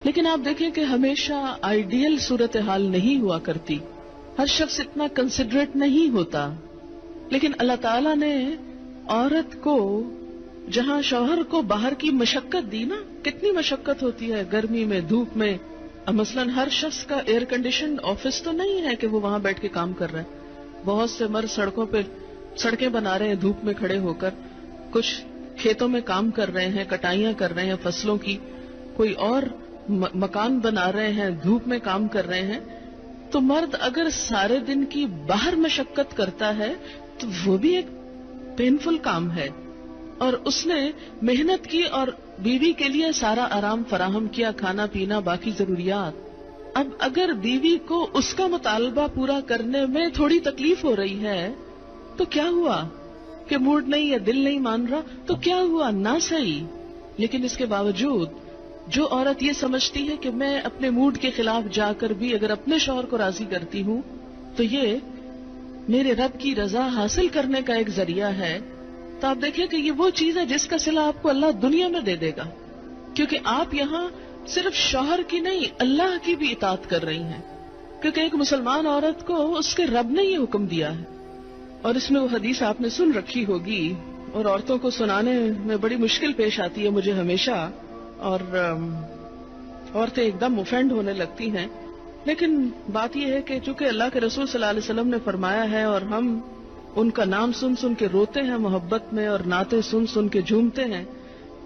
لیکن آپ دیکھیں کہ ہمیشہ آئیڈیل صورتحال نہیں ہوا کرتی، ہر شخص اتنا کنسیڈریٹ نہیں ہوتا. لیکن اللہ تعالیٰ نے عورت کو جہاں شوہر کو باہر کی مشقت دی نا، کتنی مشقت ہوتی ہے گرمی میں، دھوپ میں. مثلاً ہر شخص کا ایئر کنڈیشن آفس تو نہیں ہے کہ وہ وہاں بیٹھ کے کام کر رہا ہے. بہت سے مرد سڑکوں پہ سڑکیں بنا رہے ہیں دھوپ میں کھڑے ہو کر، کچھ کھیتوں میں کام کر رہے ہیں، کٹائیاں کر رہے ہیں فصلوں کی، کوئی اور مکان بنا رہے ہیں، دھوپ میں کام کر رہے ہیں. تو مرد اگر سارے دن کی باہر مشقت کرتا ہے تو وہ بھی ایک پینفل کام ہے، اور اس نے محنت کی اور بیوی کے لیے سارا آرام فراہم کیا، کھانا پینا باقی ضروریات. اب اگر بیوی کو اس کا مطالبہ پورا کرنے میں تھوڑی تکلیف ہو رہی ہے تو کیا ہوا کہ موڈ نہیں یا دل نہیں مان رہا تو کیا ہوا، نہ صحیح. لیکن اس کے باوجود جو عورت یہ سمجھتی ہے کہ میں اپنے موڈ کے خلاف جا کر بھی اگر اپنے شوہر کو راضی کرتی ہوں تو یہ میرے رب کی رضا حاصل کرنے کا ایک ذریعہ ہے، تو آپ دیکھیں کہ یہ وہ چیز ہے جس کا صلہ آپ کو اللہ دنیا میں دے دے گا، کیونکہ آپ یہاں صرف شوہر کی نہیں اللہ کی بھی اطاعت کر رہی ہیں. کیونکہ ایک مسلمان عورت کو اس کے رب نے یہ حکم دیا ہے. اور اس میں وہ حدیث آپ نے سن رکھی ہوگی اور عورتوں کو سنانے میں بڑی مشکل پیش آتی ہے مجھے ہمیشہ، اور عورتیں ایک دم اوفینڈ ہونے لگتی ہیں. لیکن بات یہ ہے کہ چونکہ اللہ کے رسول صلی اللہ علیہ وسلم نے فرمایا ہے اور ہم ان کا نام سن سن کے روتے ہیں محبت میں اور نعتیں سن سن کے جھومتے ہیں،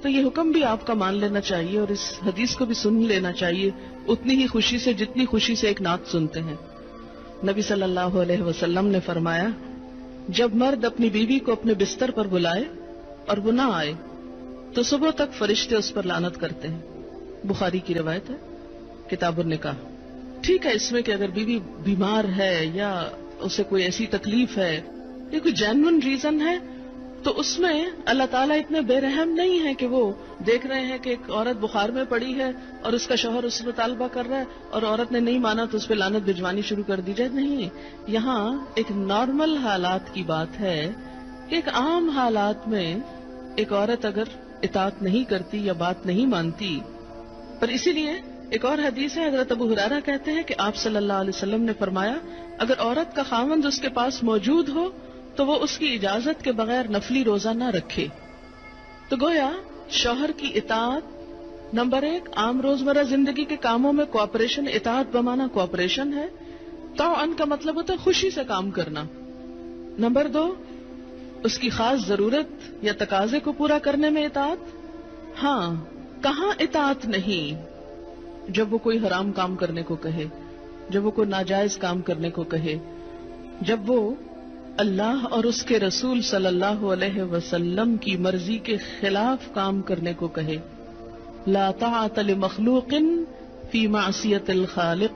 تو یہ حکم بھی آپ کا مان لینا چاہیے اور اس حدیث کو بھی سن لینا چاہیے اتنی ہی خوشی سے جتنی خوشی سے ایک نعت سنتے ہیں. نبی صلی اللہ علیہ وسلم نے فرمایا جب مرد اپنی بیوی کو اپنے بستر پر بلائے اور وہ نہ آئے تو صبح تک فرشتے اس پر لعنت کرتے ہیں. بخاری کی روایت ہے، کتاب النکاح. ٹھیک ہے اس میں کہ اگر بیوی بیمار ہے یا اسے کوئی ایسی تکلیف ہے یا کوئی جینون ریزن ہے تو اس میں اللہ تعالیٰ اتنے بے رحم نہیں ہے کہ وہ دیکھ رہے ہیں کہ ایک عورت بخار میں پڑی ہے اور اس کا شوہر اس سے مطالبہ کر رہا ہے اور عورت نے نہیں مانا تو اس پہ لعنت بھجوانی شروع کر دی جائے. نہیں، یہاں ایک نارمل حالات کی بات ہے کہ ایک عام حالات میں ایک عورت اگر اطاعت نہیں کرتی یا بات نہیں مانتی. پر اسی لیے ایک اور حدیث ہے، حضرت ابو ہریرہ کہتے ہیں کہ آپ صلی اللہ علیہ وسلم نے فرمایا اگر عورت کا خاوند اس کے پاس موجود ہو تو وہ اس کی اجازت کے بغیر نفلی روزہ نہ رکھے. تو گویا شوہر کی اطاعت نمبر 1 عام روزمرہ زندگی کے کاموں میں کوآپریشن، اطاعت بمانا کوآپریشن ہے. طاعن کا مطلب ہوتا ہے خوشی سے کام کرنا. نمبر 2 اس کی خاص ضرورت یا تقاضے کو پورا کرنے میں اطاعت. ہاں، کہاں اطاعت نہیں؟ جب وہ کوئی حرام کام کرنے کو کہے، جب وہ کوئی ناجائز کام کرنے کو کہے، جب وہ اللہ اور اس کے رسول صلی اللہ علیہ وسلم کی مرضی کے خلاف کام کرنے کو کہے. لا طاعت لمخلوق فی معصیت الخالق.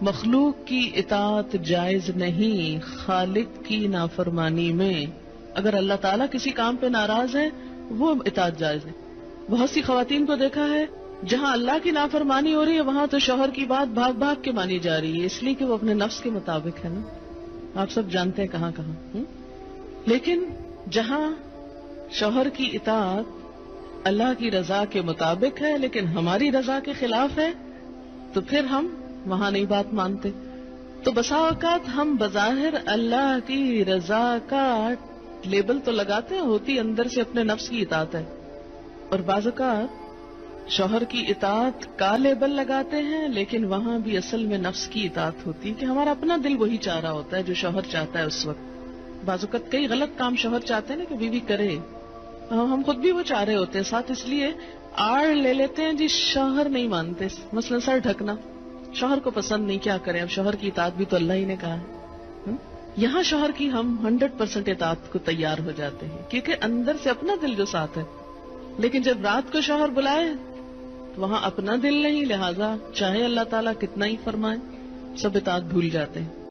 مخلوق کی اطاعت جائز نہیں خالق کی نافرمانی میں. اگر اللہ تعالیٰ کسی کام پہ ناراض ہے وہ اطاعت جائز ہے. بہت سی خواتین کو دیکھا ہے جہاں اللہ کی نافرمانی ہو رہی ہے وہاں تو شوہر کی بات بھاگ بھاگ کے مانی جا رہی ہے، اس لیے کہ وہ اپنے نفس کے مطابق ہے نا. آپ سب جانتے ہیں کہاں کہاں. لیکن جہاں شوہر کی اطاعت اللہ کی رضا کے مطابق ہے لیکن ہماری رضا کے خلاف ہے تو پھر ہم وہاں نہیں بات مانتے. تو بسا اوقات ہم بظاہر اللہ کی رضا کا لیبل تو لگاتے ہیں، ہوتی اندر سے اپنے نفس کی اطاعت ہے. اور بعض اوقات شوہر کی اطاعت کا لیبل لگاتے ہیں لیکن وہاں بھی اصل میں نفس کی اطاعت ہوتی ہے کہ ہمارا اپنا دل وہی چاہ رہا ہوتا ہے جو شوہر چاہتا ہے اس وقت. بعض اوقات کئی غلط کام شوہر چاہتے ہیں نا کہ بیوی کرے، ہم خود بھی وہ چاہ رہے ہوتے ہیں ساتھ، اس لیے آڑ لے لیتے ہیں جی شوہر نہیں مانتے. مثلا سر ڈھکنا شوہر کو پسند نہیں، کیا کریں، اب شوہر کی اطاعت بھی تو اللہ ہی نے کہا ہے. یہاں شوہر کی ہم 100% اطاعت کو تیار ہو جاتے ہیں کیونکہ اندر سے اپنا دل جو ساتھ ہے. لیکن جب رات کو شوہر بلائے تو وہاں اپنا دل نہیں، لہذا چاہے اللہ تعالیٰ کتنا ہی فرمائے سب اطاعت بھول جاتے ہیں.